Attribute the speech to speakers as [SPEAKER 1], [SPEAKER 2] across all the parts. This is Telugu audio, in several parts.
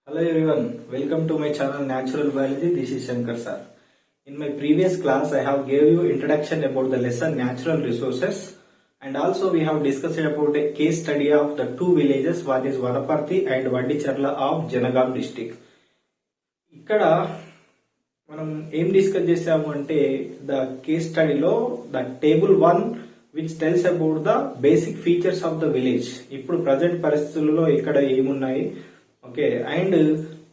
[SPEAKER 1] Hello everyone, welcome to my channel Natural Biology. This is Shankar sir. In my previous class, I have gave you introduction about the lesson natural resources, and also we have discussed about a case study of the two villages, one is Vanaparthi and Vandicharla of Janagaam district. ఇక్కడ మనం ఏం డిస్కస్ చేసాము అంటే ద కేస్ స్టడీలో the table 1 which tells about the basic features of the village. ఇప్పుడు ప్రజెంట్ పరిస్థితుల్లో ఇక్కడ ఏమున్నాయి, ఓకే, అండ్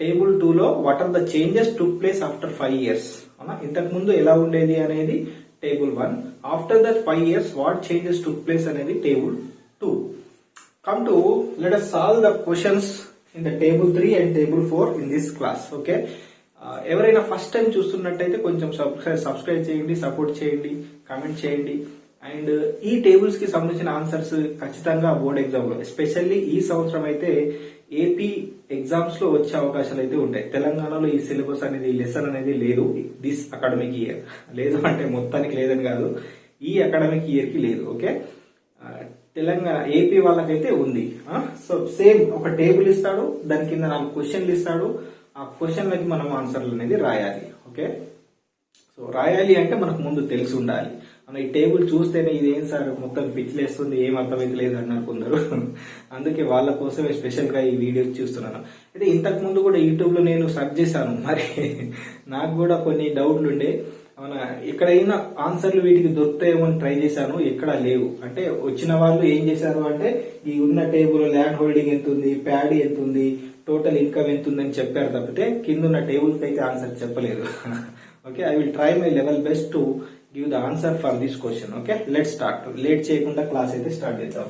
[SPEAKER 1] టేబుల్ 2 లో what are the changes took place after 5 years. అవునా, ఇంతకు ముందు ఎలా ఉండేది అనేది table 1. After that 5 years what changes took place అనేది table 2. Come to let us solve the questions in the table 3 and table 4 in this class. Okay, ఎవరైనా ఫస్ట్ టైం చూస్తున్నట్టయితే కొంచెం సబ్స్క్రైబ్ చేయండి, సపోర్ట్ చేయండి, కామెంట్ చేయండి. అండ్ ఈ టేబుల్స్ కి సంబంధించిన ఆన్సర్స్ ఖచ్చితంగా బోర్డ్ ఎగ్జామ్ లో, ఎస్పెషల్లీ ఈ సంవత్సరం అయితే ఏపీ ఎగ్జామ్స్ లో వచ్చే అవకాశాలు అయితే ఉంటాయి. తెలంగాణలో ఈ సిలబస్ అనేది, లెసన్ అనేది లేదు దిస్ అకాడమిక్ ఇయర్. లేదు అంటే మొత్తానికి లేదని కాదు, ఈ అకాడమిక్ ఇయర్ కి లేదు. ఓకే, తెలంగాణ ఏపీ వాళ్ళకైతే ఉంది. సో సేమ్ ఒక టేబుల్ ఇస్తాడు, దాని కింద 4 క్వశ్చన్లు ఇస్తాడు. ఆ క్వశ్చన్లకి మనం ఆన్సర్లు అనేది రాయాలి. ఓకే, సో రాయాలి అంటే మనకు ముందు తెలిసి ఉండాలి. మన ఈ టేబుల్ చూస్తేనే ఇదేం సార్ మొత్తం పిచ్చిలేస్తుంది, ఏం అర్థమైతలేదు అన్నారు కొందరు. అందుకే వాళ్ళ కోసమే స్పెషల్ గా ఈ వీడియో చూస్తున్నాను. అయితే ఇంతకు ముందు కూడా యూట్యూబ్ లో నేను సెర్చ్ చేశాను, మరి నాకు కూడా కొన్ని డౌట్లు ఉండే. మన ఎక్కడైనా ఆన్సర్లు వీటికి దొరుకుతాయేమో అని ట్రై చేశాను, ఎక్కడా లేవు. అంటే వచ్చిన వాళ్ళు ఏం చేశారు అంటే ఈ ఉన్న టేబుల్ ల్యాండ్ హోల్డింగ్ ఎంత ఉంది, ప్యాడీ ఎంత ఉంది, టోటల్ ఇన్కమ్ ఎంత ఉందని చెప్పారు తప్పితే కింద ఉన్న టేబుల్ కి అయితే ఆన్సర్ చెప్పలేదు. Okay, I will try my level best to give the answer for this question. Okay, let start. Late చేయకుండా క్లాస్ అయితే స్టార్ట్ చేద్దాం.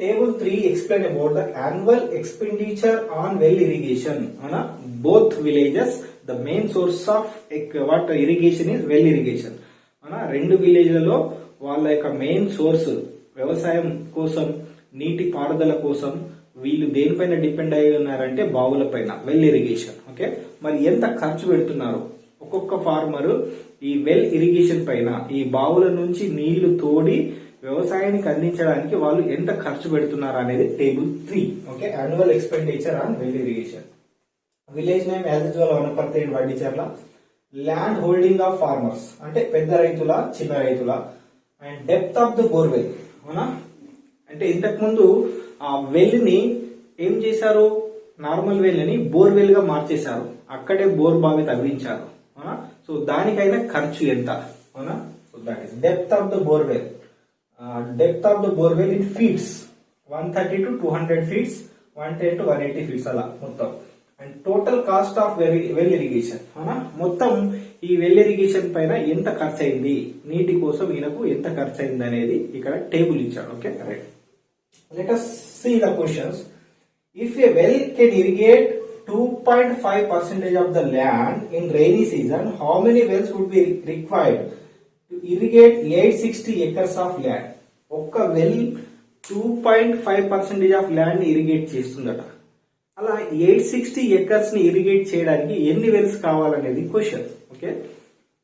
[SPEAKER 1] Table 3 explain about the annual expenditure on well irrigation. అవునా, both villages the main source of what irrigation is well irrigation. అవునా, రెండు విలేజ్లలో వాళ్ళ యొక్క మెయిన్ సోర్స్ వ్యవసాయం కోసం, నీటి పారుదల కోసం వీళ్ళు దేనిపైన డిపెండ్ అయి ఉన్నారంటే బావుల పైన, వెల్ ఇరిగేషన్. ఓకే, మరి ఎంత ఖర్చు పెడుతున్నారు ఒక్కొక్క ఫార్మర్ ఈ వెల్ ఇరిగేషన్ పైన, ఈ బావుల నుంచి నీళ్లు తోడి వ్యవసాయానికి అందించడానికి వాళ్ళు ఎంత ఖర్చు పెడుతున్నారు అనేది table 3. Okay, annual expenditure on well irrigation. Village name as usual Wanaparthy and Vaddicherla. Land holding of farmers అంటే పెద్ద రైతుల, చిన్న రైతుల. And depth of the borewell. అవునా, అంటే ఇంతకు ముందు ఆ వెల్ ని ఏం చేశారు, నార్మల్ వెల్ ని బోర్వెల్ గా మార్చేశారు, అక్కడే బోర్ బావి తవ్వించారు. అవునా, సో దానికైనా ఖర్చు ఎంత. అవునా, so that is depth of the borewell. Depth of the borewell in feets 130 to 200 feet, 110 to 180 feet అలా మొత్తం. And total cost of well irrigation. అవునా, మొత్తం ఈ వెల్ ఇరిగేషన్ పైన ఎంత ఖర్చు అయింది, నీటి కోసం ఈయనకు ఎంత ఖర్చు అయింది అనేది ఇక్కడ టేబుల్ ఇచ్చాడు. Okay, right. Let us see the questions. If a well can irrigate 2.5% of the land in rainy season, how many wells would be required to irrigate 860 acres of land? ఒక్క వెల్ 2.5% ఆఫ్ ల్యాండ్ ఇరిగేట్ చేస్తుందట. అలా 860 acres ని ఇరిగేట్ చేయడానికి ఎన్ని వెల్స్ కావాలనేది క్వశ్చన్. ఓకే,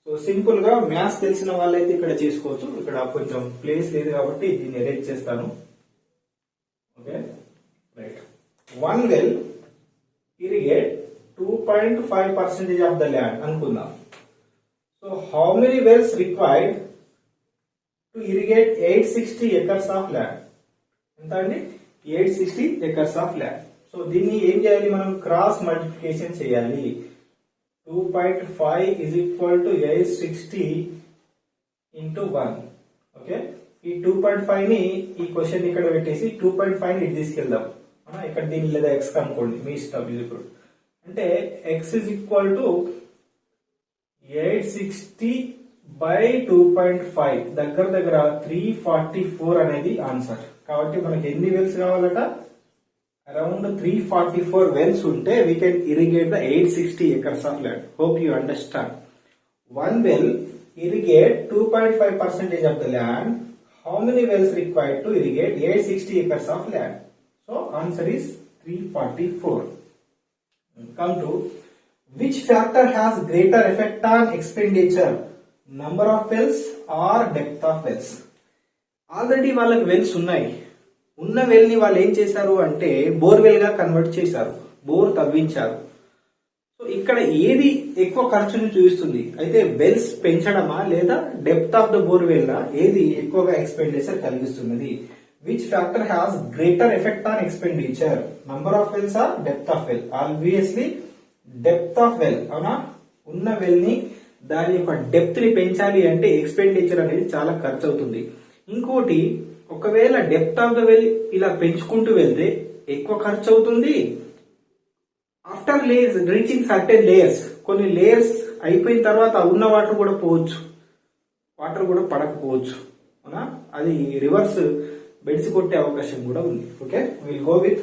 [SPEAKER 1] సో సింపుల్ గా మ్యాథ్స్ తెలిసిన వాళ్ళైతే ఇక్కడ చేసుకోవచ్చు. ఇక్కడ కొంచెం ప్లేస్ లేదు కాబట్టి దీన్ని ఎరేట్ చేస్తాను. Okay, right. One well irrigate 2.5% of the land అనుకుందాం. So how many wells required to irrigate 860 acres of land? ఎంత అండి? 860 acres ఆఫ్ ల్యాండ్. సో దీన్ని ఏం చేయాలి, మనం క్రాస్ మల్టిప్లికేషన్ చేయాలి. 2.5 is equal to 860 into 1. Okay, ఈ 2.5 ని ఈ క్వశ్చన్ ఇక్కడ పెట్టేసి 2.5 ని ఇటు తీసుకెళ్దాం. ఇక్కడ దీని లేదా ఎక్స్ కనుక్కోండి, మీ ఇష్టం. ఇప్పుడు అంటే X is equal to 860 by 2.5 దగ్గర దగ్గర 344 అనేది ఆన్సర్. కాబట్టి మనకి ఎన్ని వెల్స్ కావాలట? అరౌండ్ 344 వెల్స్ ఉంటే we can irrigate the 860 acres of land. Hope you understand. One well irrigate 2.5% of the land. How many wells required to irrigate 860 acres of land? So answer is 344. Come to which factor has greater effect on expenditure? Number of wells or depth of wells? Already వాళ్ళకి వెల్స్ ఉన్నాయి. ఉన్న వెల్ ని వాళ్ళు ఏం చేశారు అంటే బోర్వెల్ గా కన్వర్ట్ చేశారు. బోర్ తవ్వించారు. సో ఇక్కడ ఏది ఎక్కువ ఖర్చును చూపిస్తుంది? అయితే వెల్స్ పెంచడమా లేదా depth of the bore well ఏది ఎక్కువగా ఎక్స్పెండిచర్ కలిగిస్తున్నది? Which factor has greater effect on expenditure? Number of wells or depth of well? Obviously depth of well. అవునా? ఉన్న వెల్ ని దాని యొక్క డెప్త్ ని పెంచాలి అంటే ఎక్స్పెండిచర్ అనేది చాలా ఖర్చు అవుతుంది. ఇంకోటి, ఒకవేళ డెప్త్ ఆఫ్ ద వెల్ ఇలా పెంచుకుంటూ వెళ్తే ఎక్కువ ఖర్చు అవుతుంది. After layers reaching certain layers, కొన్ని లేయర్స్ అయిపోయిన తర్వాత ఉన్న వాటర్ కూడా పోవచ్చు, వాటర్ కూడా పడకపోవచ్చు. అవునా? అది రివర్స్ బెడిసి కొట్టే అవకాశం కూడా ఉంది. Okay, will go with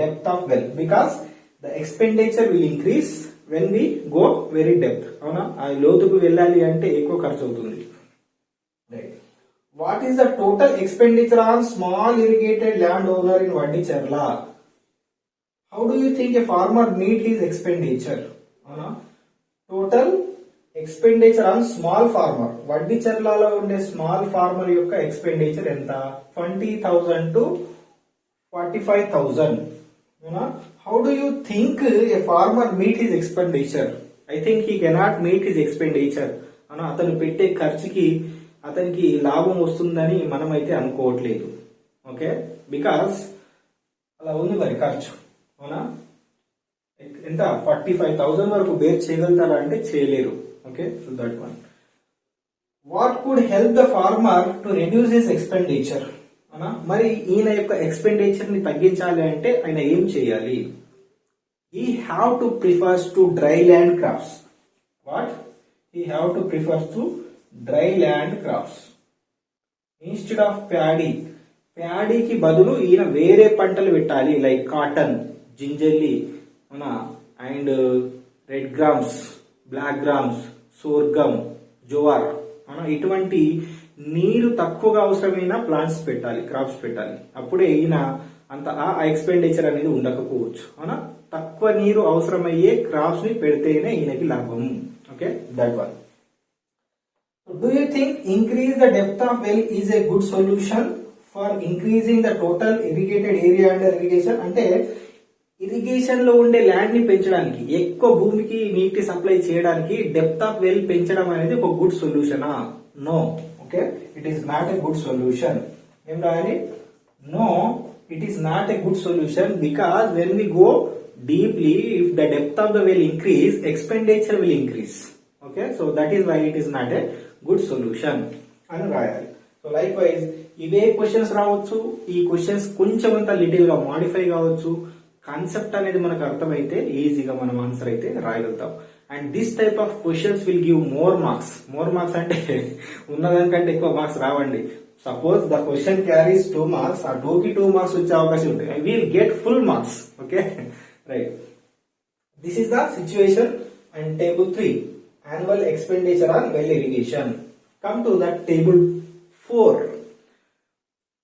[SPEAKER 1] depth of well because the expenditure will increase when we go very depth. అవునా? ఆ లోతుకు వెళ్ళాలి అంటే ఎక్కువ ఖర్చు అవుతుంది. What is the total expenditure on small irrigated land owner in Vaddicherla? How do you think a farmer meet his expenditure? అవునా? Total expenditure on small farmer, వడ్డిచెర్లలో ఉండే స్మాల్ ఫార్మర్ యొక్క ఎక్స్పెండిచర్ ఎంత? 20,000 to 45,000. How do you think a farmer meet his expenditure? I think he cannot meet his expenditure. అతను పెట్టే ఖర్చుకి అతనికి లాభం వస్తుందని మనం అయితే అనుకోవట్లేదు. ఓకే, బికాస్ అలా ఉంది మరి ఖర్చు. అవునా? ఎంత 45,000 వరకు బేర్ చేయగలుగుతారా అంటే చేయలేరు. Okay, so that one. What could help the farmer to reduce his expenditure? మరి ఈయన యొక్క ఎక్స్పెండిచర్ ని తగ్గించాలి అంటే ఆయన ఏం చేయాలి? He have to prefers to dry land crops. What? He have to prefers to dry land crops instead of paddy. ప్యాడీకి బదులు ఈయన వేరే పంటలు పెట్టాలి, like cotton, gingelly, and red grams, black grams, sorghum, jowar, ఇటువంటి నీరు తక్కువగా అవసరమైన ప్లాంట్స్ పెట్టాలి, క్రాప్స్ పెట్టాలి. అప్పుడే ఈయన అంత ఆ ఎక్స్పెండిచర్ అనేది ఉండకపోవచ్చు. అవునా? తక్కువ నీరు అవసరమయ్యే క్రాప్స్ ని పెడితేనే ఈయనకి లాభం. Okay, that one. Do you think increase the depth of well is a good solution for increasing the total irrigated area under irrigation? అంటే ఇరిగేషన్ లో ఉండే ల్యాండ్ ని పెంచడానికి, ఎక్కువ భూమికి నీటి సప్లై చేయడానికి డెప్త్ ఆఫ్ వెల్ పెంచడం అనేది ఒక గుడ్ సొల్యూషనా? No. Okay, it is not a good solution. ఏం రాయాలి? No, it is not a good solution because when we go deeply, if the depth of the well increase, expenditure will increase. Okay, so that is why it is not a good solution అని రాయాలి. సో లైక్వైజ్ ఇవే క్వశ్చన్స్ రావచ్చు. ఈ క్వశ్చన్స్ కొంచెం అంత లిటిల్ గా మాడిఫై కావచ్చు. కాన్సెప్ట్ అనేది మనకు అర్థమైతే ఈజీగా మనం ఆన్సర్ అయితే రాయగలుగుతాం. And this type of questions will give more marks. More marks అంటే ఉన్నదానికంటే ఎక్కువ మార్క్స్ రావండి. Suppose the question carries 2 marks, ఆ 2 కి 2 marks వచ్చే అవకాశం ఉంటుంది. I will get full marks. Okay, right. This is the situation and table 3, annual expenditure on well irrigation. Come to that table 4.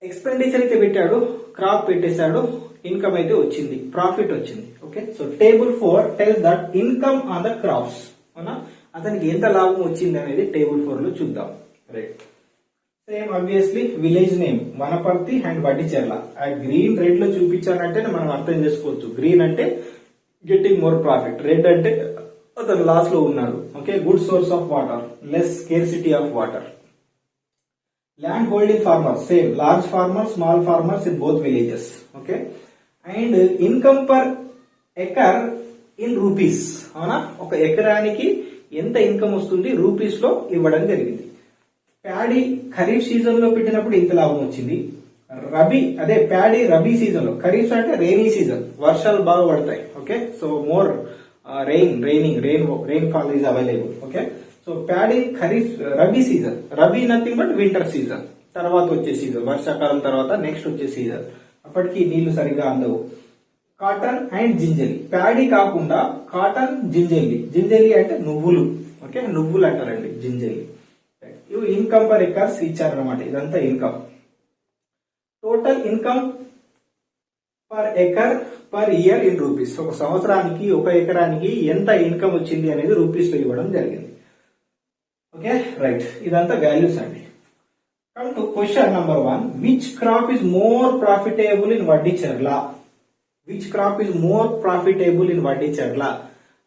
[SPEAKER 1] Expenditure అయితే పెట్టాడు, క్రాప్ పెట్టేశాడు, ఇన్కమ్ అయితే వచ్చింది, ప్రాఫిట్ వచ్చింది. Okay, so table 4 tells that income on the crops. అవునా? అతనికి ఎంత లాభం వచ్చింది అనేది టేబుల్ 4 లో చూద్దాం. Right, same obviously village name Wanaparthy and Vaddicherla. ఆ గ్రీన్ రెడ్ లో చూపించానంటే మనం అర్థం చేసుకోవచ్చు. గ్రీన్ అంటే గెట్టింగ్ మోర్ ప్రాఫిట్, రెడ్ అంటే అతను లాస్ లో ఉన్నాడు. Okay, good source of water, less scarcity of water. Land holding farmers same, large farmers, small farmers in both villages. Okay, and income per acre in rupees. అవునా? ఒక ఎకరానికి ఎంత ఇన్కమ్ వస్తుంది రూపీస్ లో ఇవ్వడం జరిగింది. ప్యాడీ ఖరీఫ్ సీజన్ లో పెట్టినప్పుడు ఇంత లాభం వచ్చింది. ప్యాడీ రబీ సీజన్ లో, ఖరీఫ్ అంటే రైనీ సీజన్, వర్షాలు బాగా పడతాయి. Okay, so more rain fall is available. Okay, so paddy kharif rabi season, rabi nothing but winter season, తర్వాత వచ్చే సీజన్, వర్షాకాలం తర్వాత నెక్స్ట్ వచ్చే సీజన్, అప్పటికి నీళ్లు సరిగా అందవు. కాటన్ అండ్ జింజలి, ప్యాడీ కాకుండా కాటన్, జింజలి అంటే నువ్వులు. ఓకే, నువ్వులు అంటారండి జింజలి. ఇవి ఇన్కమ్ పర్ ఎకర్స్ ఇచ్చారనమాట. ఇదంతా income. Total income per acre per year in rupees. ఒక సంవత్సరానికి ఒక ఎకరానికి ఎంత ఇన్కమ్ వచ్చింది అనేది రూపీస్ లో ఇవ్వడం జరిగింది. ఓకే, రైట్, ఇదంతా వాల్యూస్ అండి. Come to question number 1. Which crop is more profitable in Vaddicherla? Which crop is more profitable in Vaddicherla.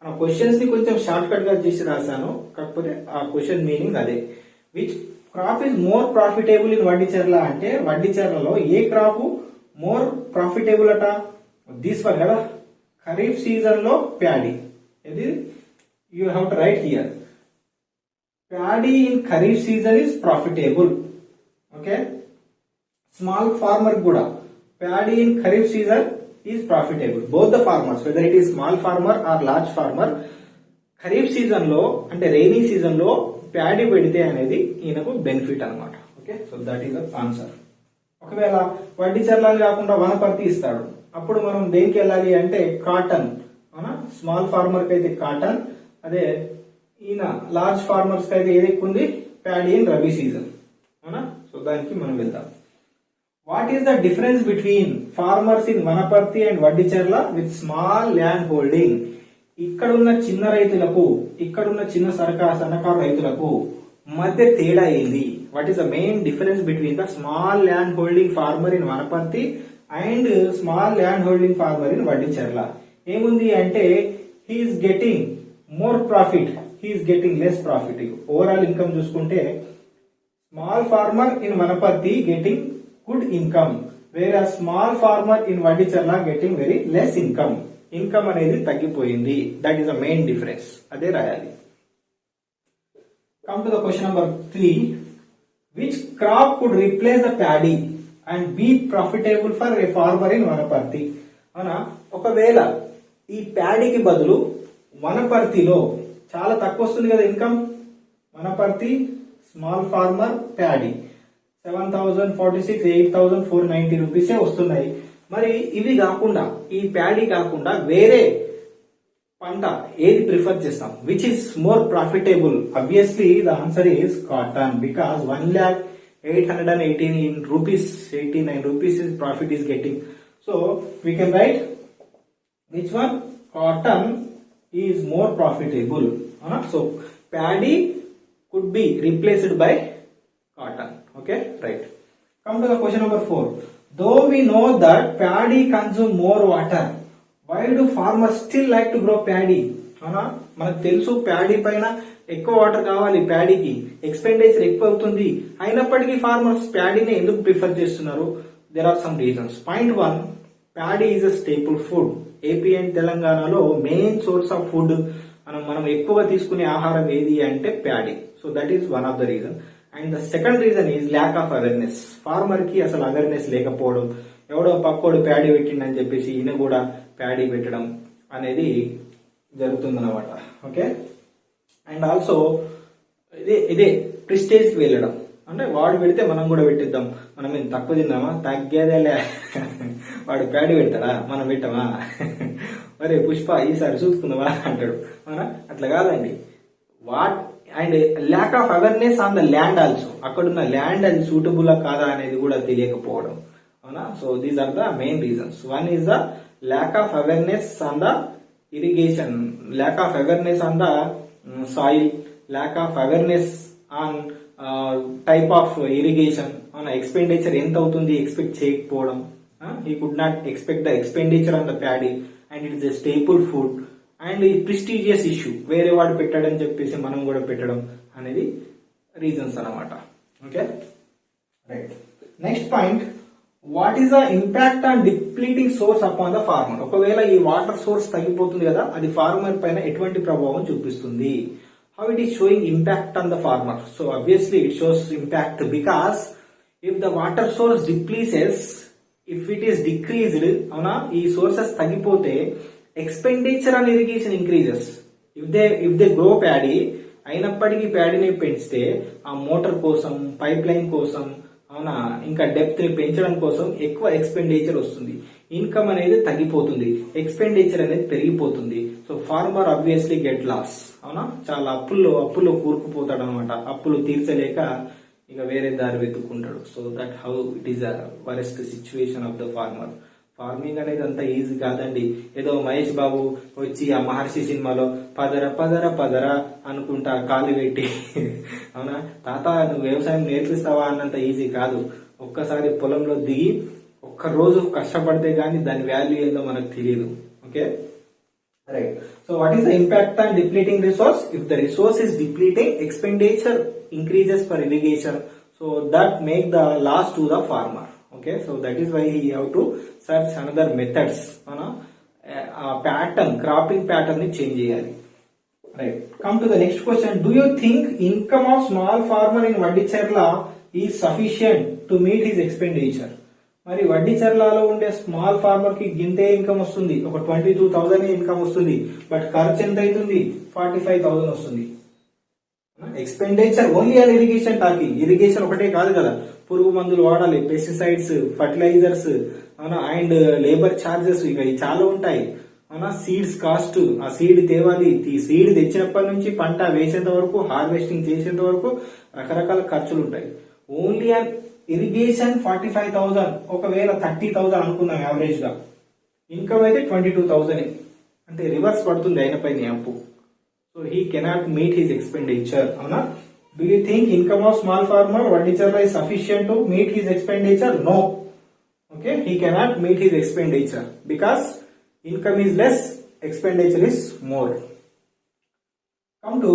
[SPEAKER 1] ఆ క్వశ్చన్స్ ని కొంచెం షార్ట్ కట్ గా చేసి రాశాను, కాకపోతే ఆ క్వశ్చన్ మీనింగ్ అదే. Which crop is more profitable in Vaddicherla అంటే వడ్డిచెర్లలో ఏ క్రాప్ మోర్ ప్రాఫిటబుల్ అట, దిస్ వన్ కదా, ఖరీఫ్ సీజన్ లో ప్యాడీ. ఇది you have to write here. Paddy in kharif season is profitable. Okay, small farmer కూడా paddy in kharif season is profitable. Both the farmers, whether it is small farmer or large farmer, kharif season లో అంటే రైనీ సీజన్ లో ప్యాడీ పెడితే అనేది ఈయనకు బెనిఫిట్ అనమాట. Okay, so that is the answer. ఒకవేళ వడ్డిచెర్లని కాకుండా వనపర్తి ఇస్తాడు, అప్పుడు మనం దేనికి వెళ్ళాలి అంటే కాటన్. అవునా, స్మాల్ ఫార్మర్ కి అయితే కాటన్, అదే ఈయన లార్జ్ ఫార్మర్స్ కి అయితే ఏది ఎక్కువ ఉంది, ప్యాడీ ఇన్ రబీ సీజన్. అవునా, సో దానికి మనం వెళ్దాం. What is the difference between farmers in Wanaparthy and Vaddicherla with small land holding? ఇక్కడున్న చిన్న రైతులకు, ఇక్కడున్న చిన్న సన్నకారు రైతులకు మధ్య తేడా ఏంది? What is the main difference between the small land holding farmer in Wanaparthy and small land holding farmer in Vaddicherla? ఏముంది అంటే he is getting more profit, he is getting less profit. Overall income చూసుకుంటే small farmer in Wanaparthy getting good income, వేరే small farmer in Vaddicherla getting very less income. Income అనేది తగ్గిపోయింది. That is the main difference, అదే రాయాలి. Come to the question number 3. Which crop could replace the paddy and be profitable for a farmer in Wanaparthy? అవునా, ఒకవేళ ఈ ప్యాడీకి బదులు వనపర్తిలో చాలా తక్కువ వస్తుంది కదా income. Wanaparthy small farmer paddy 7,046, 8,490 రూపీసే వస్తున్నాయి. మరి ఇవి కాకుండా, ఈ ప్యాడీ కాకుండా వేరే పంట ఏది ప్రిఫర్ చేస్తాం? Which is more profitable? Obviously the answer is cotton, because 1,818 rupees, 89 rupees is profit is getting. So we can write which one? Cotton is more profitable. So paddy could be replaced by cotton. Okay, right. Come to the question number 4. Though we know that paddy consume more water, why do farmers still like to grow paddy? అవునా, మనకు తెలుసు ప్యాడీ పైన ఎక్కువ వాటర్ కావాలి, ప్యాడీకి ఎక్స్పెండిచర్ ఎక్కువ అవుతుంది, అయినప్పటికీ ఫార్మర్స్ ప్యాడీని ఎందుకు ప్రిఫర్ చేస్తున్నారు? There are some reasons. Point 1, paddy is a staple food. AP and తెలంగాణలో మెయిన్ సోర్స్ ఆఫ్ ఫుడ్, మనం ఎక్కువగా తీసుకునే ఆహారం ఏది అంటే paddy. So that is one of the reason. And the second reason is lack of awareness. Farmer కి అసలు అవేర్నెస్ లేకపోవడం, ఎవడో పక్కోడు ప్యాడీ పెట్టిండని చెప్పేసి ఈయన కూడా ప్యాడీ పెట్టడం అనేది జరుగుతుందన్నమాట. ఓకే, అండ్ ఆల్సో ఇదే ప్రిస్టేజ్ కి వెళ్ళడం, అంటే వాడు పెడితే మనం కూడా పెట్టిద్దాం, మనం ఏం తక్కువ తిందామా, తగ్గేదేలే, వాడు ప్యాడీ పెడతాడా మనం పెట్టామా, మరి పుష్ప ఈసారి చూసుకుందామా అంటాడు. అవునా, అట్లా కాదండి. And lack of awareness on the land also, అక్కడున్న ల్యాండ్ అది సూటబుల్ కాదా అనేది కూడా తెలియకపోవడం. అవునా, so these are the main reasons. One is the lack of awareness on the irrigation, lack of awareness on the soil, lack of awareness on type of irrigation. అవునా, ఎక్స్పెండిచర్ ఎంత అవుతుంది ఎక్స్పెక్ట్ చేయకపోవడం. He could not expect the expenditure on the paddy and it is a staple food. And ఈ ప్రెస్టీజియస్ ఇష్యూ, వేరే వాడు పెట్టాడని చెప్పేసి మనం కూడా పెట్టడం అనేది రీజన్స్ అన్నమాట. Okay, right. Next point, what is the impact on depleting source upon the farmer? ఒకవేళ ఈ వాటర్ సోర్స్ తగ్గిపోతుంది కదా, అది ఫార్మర్ పైన ఎటువంటి ప్రభావం చూపిస్తుంది? How it is showing impact on the farmer? So obviously it shows impact because if the water source depletes, if it is decreased, అవునా, ఈ సోర్సెస్ తగ్గిపోతే expenditure on irrigation increases. If they grow paddy, అయినప్పటికీ ప్యాడీని పెంచితే ఆ మోటార్ కోసం, పైప్ లైన్ కోసం, అవునా, ఇంకా డెప్త్ ని పెంచడం కోసం ఎక్కువ ఎక్స్పెండిచర్ వస్తుంది, ఇన్కమ్ అనేది తగ్గిపోతుంది, ఎక్స్పెండిచర్ అనేది పెరిగిపోతుంది. So farmer obviously get loss. అవునా, చాలా అప్పుల్లో కూరుకుపోతాడు అనమాట. అప్పులు తీర్చలేక ఇక వేరే దారి వెతుక్కుంటాడు. So that how it is a worst situation of the farmer. Farming అనేది అంత ఈజీ కాదండి. ఏదో మహేష్ బాబు వచ్చి ఆ మహర్షి సినిమాలో పదర పదర పదర అనుకుంటా కాలు పెట్టి, అవునా, తాత నువ్వు వ్యవసాయం నేర్పిస్తావా అన్నంత ఈజీ కాదు. ఒక్కసారి పొలంలో దిగి ఒక్క ఒక్క రోజు కష్టపడితే గానీ దాని వాల్యూ ఏందో మనకు తెలియదు. Okay, right. So what is the impact on depleting resource? If the resource is depleting, expenditure increases for irrigation, so that make the loss to the farmer. Okay, so that is why he have to search another methods. Pattern, cropping pattern ni change cheyali. Right. Come to the next question. Do you think income of small farmer in Vaddicherla is sufficient to meet his expenditure? మరి వడ్డీచర్లలో ఉండే స్మాల్ ఫార్మర్ కి గింతే ఇన్కమ్ వస్తుంది, ఒక 22,000 ఇన్కమ్ వస్తుంది. బట్ ఖర్చు ఎంత అవుతుంది? 45,000 వస్తుంది. Expenditure only on irrigation talking. Irrigation ఒకటే కాదు కదా, పురుగు మందులు వాడాలి, pesticides, fertilizers, and labour charges, ఇక చాలా ఉంటాయి. సీడ్స్ కాస్ట్, ఆ సీడ్ తేవాలి, సీడ్ తెచ్చినప్పటి నుంచి పంట వేసేంత వరకు, హార్వెస్టింగ్ చేసేంత వరకు రకరకాల ఖర్చులు ఉంటాయి. ఓన్లీ ఆన్ ఇరిగేషన్ 45,000, ఒకవేళ 30,000 అనుకుందాం యావరేజ్ గా, ఇన్కమ్ అయితే 22,000, అంటే రివర్స్ పడుతుంది అయిన పైన అప్పు. So he cannot meet his expenditure. అవునా? Do you think income of small farmer Vaddicherla is sufficient to meet his expenditure? No. Okay, he cannot meet his expenditure because income is less, expenditure is more. Come to,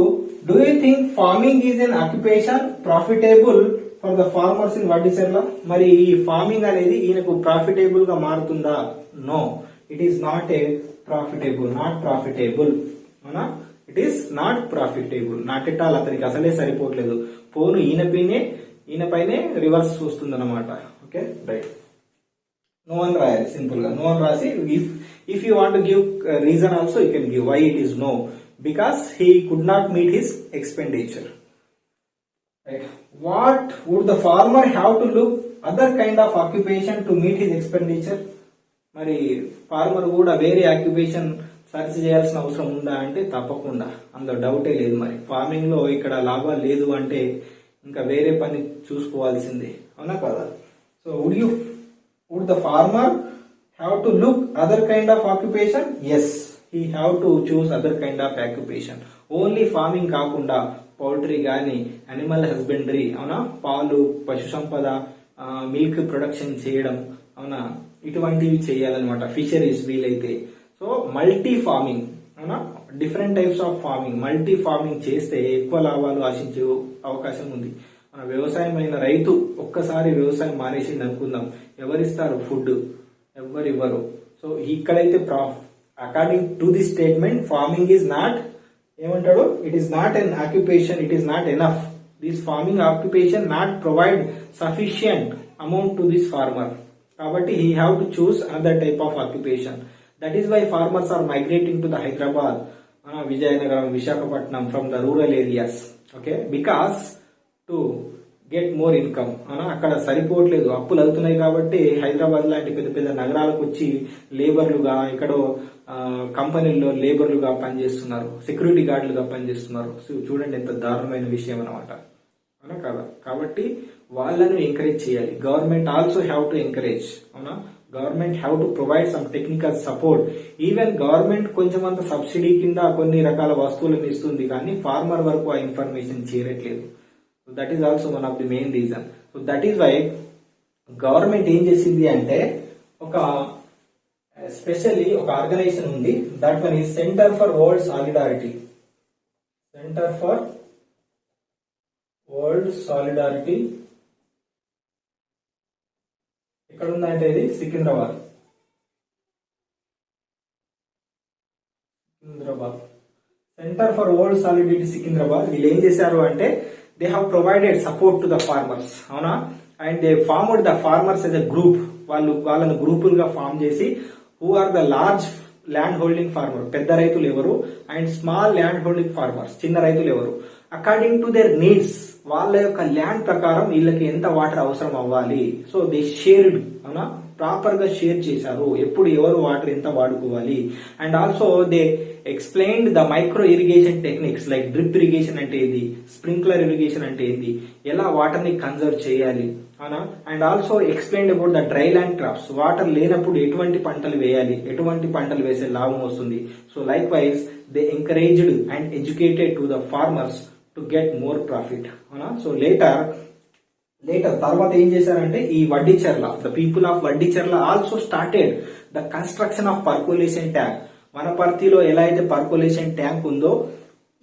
[SPEAKER 1] do you think farming is an occupation profitable for the farmers in Vaddicherla? మరి ఈ ఫార్మింగ్ అనేది ఈయనకు ప్రాఫిటబుల్ గా మారుతుందా? No, it is not a profitable, not profitable. అవునా? It is not profitable, not at all. అతనికి అసలే సరిపోవట్లేదు, పోను ఈయన పైనే రివర్స్ వస్తుంది అనమాట. Okay, right. నో అని రాయాలి, సింపుల్ గా నో అని రాసి, if you want to give reason also you can give why it is no, because he could not meet his expenditure. Right. What would the farmer have to look other kind of occupation to meet his expenditure? మరి ఫార్మర్ కూడా వేరే ఆక్యుపేషన్ సర్చ్ చేయాల్సిన అవసరం ఉందా అంటే తప్పకుండా, అందులో డౌటే లేదు. మరి ఫార్మింగ్ లో ఇక్కడ లాభాలు లేదు అంటే ఇంకా వేరే పని చూసుకోవాల్సిందే, అవునా కదా? So would the farmer have to look other kind of occupation? Yes, he have to choose other kind of occupation. Only farming కాకుండా పౌల్ట్రీ గానీ, అనిమల్ హస్బెండరీ, అవునా, పాలు, పశు సంపద, మిల్క్ ప్రొడక్షన్ చేయడం, అవునా, ఇటువంటివి చేయాలన్నమాట. ఫిషరీస్ వీలైతే. సో మల్టీ ఫార్మింగ్, అవునా, different types of farming, multi farming చేస్తే ఎక్కువ లాభాలు ఆశించే అవకాశం ఉంది. మన వ్యవసాయం అయిన రైతు ఒక్కసారి వ్యవసాయం మానేసింది అనుకుందాం, ఎవరిస్తారు ఫుడ్? ఎవ్వరు ఇవ్వరు. సో ఇక్కడైతే according to the statement farming is not, ఏమంటాడు, it is not an occupation, it is not enough. This farming occupation not provide sufficient amount to this farmer. కాబట్టి he have to choose another type of occupation. That is why farmers are migrating to the Hyderabad, Vizianagaram, Visakhapatnam from the rural areas. Okay, because to get more income. అక్కడ సరిపోవట్లేదు, అప్పులు అవుతున్నాయి. కాబట్టి హైదరాబాద్ లాంటి పెద్ద పెద్ద నగరాలకు వచ్చి లేబర్లుగా, ఇక్కడో కంపెనీల్లో లేబర్లుగా పనిచేస్తున్నారు, సెక్యూరిటీ గార్డులుగా పనిచేస్తున్నారు. చూడండి ఎంత దారుణమైన విషయం అనమాట, అవునా కదా? కాబట్టి వాళ్ళను ఎంకరేజ్ చేయాలి. Government also have to encourage, అవునా. Government have to provide some technical support. Even government కొంచెం అంత సబ్సిడీ కింద కొన్ని రకాల వస్తువులను ఇస్తుంది, కానీ ఫార్మర్ వరకు ఆ information చేరట్లేదు. So that is also one of the main reason. So that is why government ఏం చేసింది అంటే, ఒక స్పెషల్లీ ఒక ఆర్గనైజేషన్ ఉంది. That one is centre for world solidarity. Centre for world solidarity ఎక్కడ ఉందంటే ఇది Secunderabad. Centre for world solidarity Secunderabad. వీళ్ళు ఏం చేశారు అంటే, they have provided support to the farmers, అవునా, and they formed the farmers as a group. వాళ్ళను గ్రూపులుగా ఫామ్ చేసి, who are the large land holding farmer, పెద్ద రైతులు ఎవరు, and small land holding farmers, చిన్న రైతులు ఎవరు, అకార్డింగ్ టు దేర్ నీడ్స్, వాళ్ళ యొక్క ల్యాండ్ ప్రకారం వీళ్ళకి ఎంత వాటర్ అవసరం అవ్వాలి. సో దే షేర్డ్, అవునా, ప్రాపర్ గా షేర్ చేశారు, ఎప్పుడు ఎవరు వాటర్ ఎంత వాడుకోవాలి. And also they explained the micro irrigation techniques, like drip irrigation అంటే ఏంది, స్ప్రింక్లర్ ఇరిగేషన్ అంటే ఏంది, ఎలా వాటర్ ని కన్జర్వ్ చేయాలి, అవునా. And also explained about the dry land crops, water లేనప్పుడు ఎటువంటి పంటలు వేయాలి, ఎటువంటి పంటలు వేసే లాభం వస్తుంది. So likewise they encouraged and educated to the farmers to get more profit, అవునా. సో లేటర్ తర్వాత ఏం చేశారంటే ఈ Vaddicherla, the people of Vaddicherla also started the construction of percolation tank. వనపర్తిలో ఎలా అయితే పర్కులేషన్ ట్యాంక్ ఉందో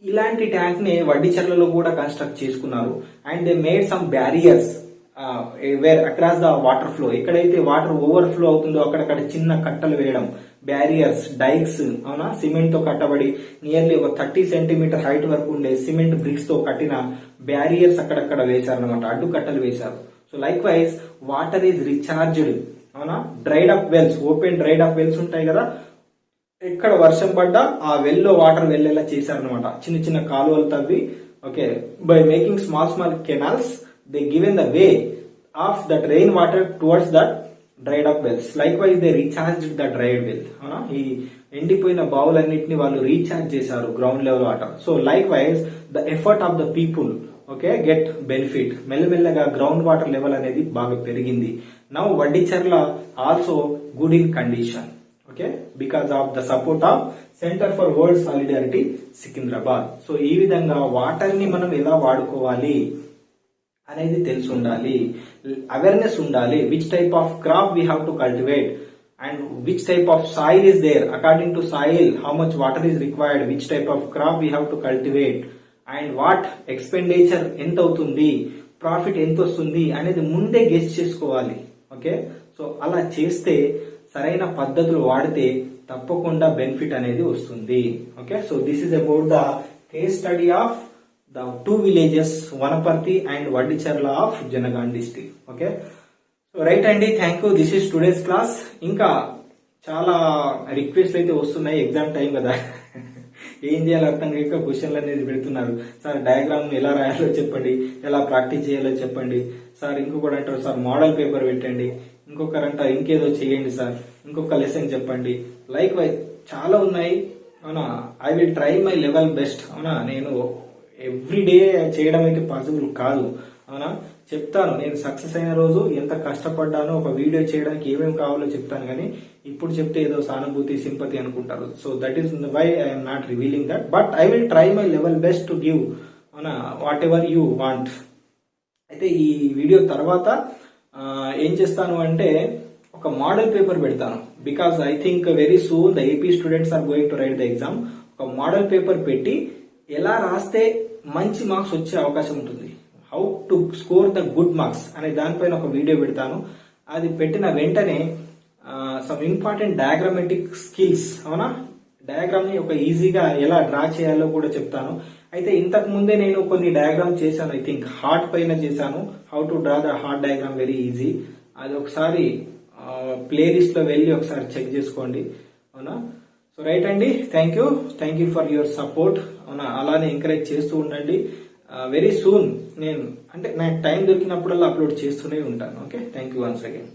[SPEAKER 1] ఇలాంటి ట్యాంక్ ని వడ్డిచెర్లలో కూడా కన్స్ట్రక్ట్ చేసుకున్నారు. And they made some barriers where across the water flow, ఎక్కడైతే వాటర్ ఓవర్ ఫ్లో అవుతుందో అక్కడక్కడ చిన్న కట్టలు వేయడం, బ్యారియర్స్, డైక్స్, అవునా, సిమెంట్ తో కట్టబడి నియర్లీ ఒక 30 సెంటీమీటర్ హైట్ వరకు ఉండే సిమెంట్ బ్రిక్స్ తో కట్టిన బ్యారియర్స్ అక్కడక్కడ వేశారనమాట, అడ్డు కట్టలు వేశారు. So likewise water is recharged, అవునా. Dried up wells, open dried up wells ఉంటాయి కదా, ఎక్కడ వర్షం పడ్డా ఆ వెల్ లో వాటర్ వెళ్లేలా చేశారనమాట, చిన్న చిన్న కాలువలు తవ్వి. Okay, by making small small canals they given the way of that rain water towards that dried up wells. Likewise they recharge the dried well, అవునా. ఈ ఎండిపోయిన బావులన్నింటినీ వాళ్ళు రీఛార్జ్ చేశారు ground level water. So likewise the effort of the people, okay, get benefit. మెల్లమెల్లగా గ్రౌండ్ వాటర్ లెవెల్ అనేది బాగా పెరిగింది. Now Vaddicherla also good in condition, okay, because of the support of centre for world solidarity Secunderabad. So ఈ విధంగా వాటర్ ని మనం ఎలా వాడుకోవాలి అనేది తెలిసి ఉండాలి, అవేర్నెస్ ఉండాలి. Which type of crop we have to cultivate and which type of soil is there, according to soil how much water is required, which type of crop we have to cultivate and what expenditure ఎంత అవుతుంది, ప్రాఫిట్ ఎంత వస్తుంది అనేది ముందే గెస్ చేసుకోవాలి. ఓకే, సో అలా చేస్తే సరైన పద్ధతులు వాడితే తప్పకుండా బెనిఫిట్ అనేది వస్తుంది. Okay, so this is about the case study of the two villages Vanaparthi and Vadicherla of Janagan district. Okay, so right అండి, thank you. This is today's class. ఇంకా చాలా రిక్వెస్ట్ అయితే వస్తున్నాయి, ఎగ్జామ్ టైం కదా, ఏం చేయాలో అర్థం కాక క్వశ్చన్లు అనేది పెడుతున్నారు. సార్ డయాగ్రామ్ ఎలా రాయాలో చెప్పండి, ఎలా ప్రాక్టీస్ చేయాలో చెప్పండి సార్. ఇంకొకటి అంటారు సార్ మోడల్ పేపర్ పెట్టండి, ఇంకొకరు అంటారు ఇంకేదో చేయండి సార్, ఇంకొక లెసన్ చెప్పండి. లైక్ వైజ్ చాలా ఉన్నాయి, అవునా. I will try my level best, అవునా. నేను ఎవ్రీడే చేయడం అయితే పాసిబుల్ కాదు, అవునా. చెప్తాను నేను సక్సెస్ అయిన రోజు ఎంత కష్టపడ్డానో, ఒక వీడియో చేయడానికి ఏమేమి కావాలో చెప్తాను. కానీ ఇప్పుడు చెప్తే ఏదో సానుభూతి, సింపతి అనుకుంటారు. So that is why I'm not revealing that, but I will try my level best to give, అవునా, వాట్ ఎవర్ యూ వాంట్. అయితే ఈ వీడియో తర్వాత ఏం చేస్తాను అంటే ఒక మోడల్ పేపర్ పెడతాను, because I think very soon the AP students are going to write the exam. ఒక మోడల్ పేపర్ పెట్టి ఎలా రాస్తే మంచి మార్క్స్ వచ్చే అవకాశం ఉంటుంది, how to score the good marks అనే దానిపైన ఒక వీడియో పెడతాను. అది పెట్టిన వెంటనే సమ్ ఇంపార్టెంట్ డయాగ్రామెటిక్ స్కిల్స్, అవునా, డయాగ్రామ్ ని ఒక ఈజీగా ఎలా డ్రా చేయాలో కూడా చెప్తాను. అయితే ఇంతకు ముందే నేను కొన్ని డయాగ్రామ్ చేశాను, ఐ థింక్ హార్ట్ పైన చేశాను, how to draw the heart diagram very easy. అది ఒకసారి ప్లేలిస్ట్ లో వెళ్ళి ఒకసారి చెక్ చేసుకోండి, అవునా. సో రైట్ అండి, thank you for your support, అవునా. అలానే ఎంకరేజ్ చేస్తూ ఉండండి. వెరీ సూన్ నేను అంటే నాకు టైం దొరికినప్పుడల్లా అప్లోడ్ చేస్తూనే ఉంటాను. Okay, thank you once again.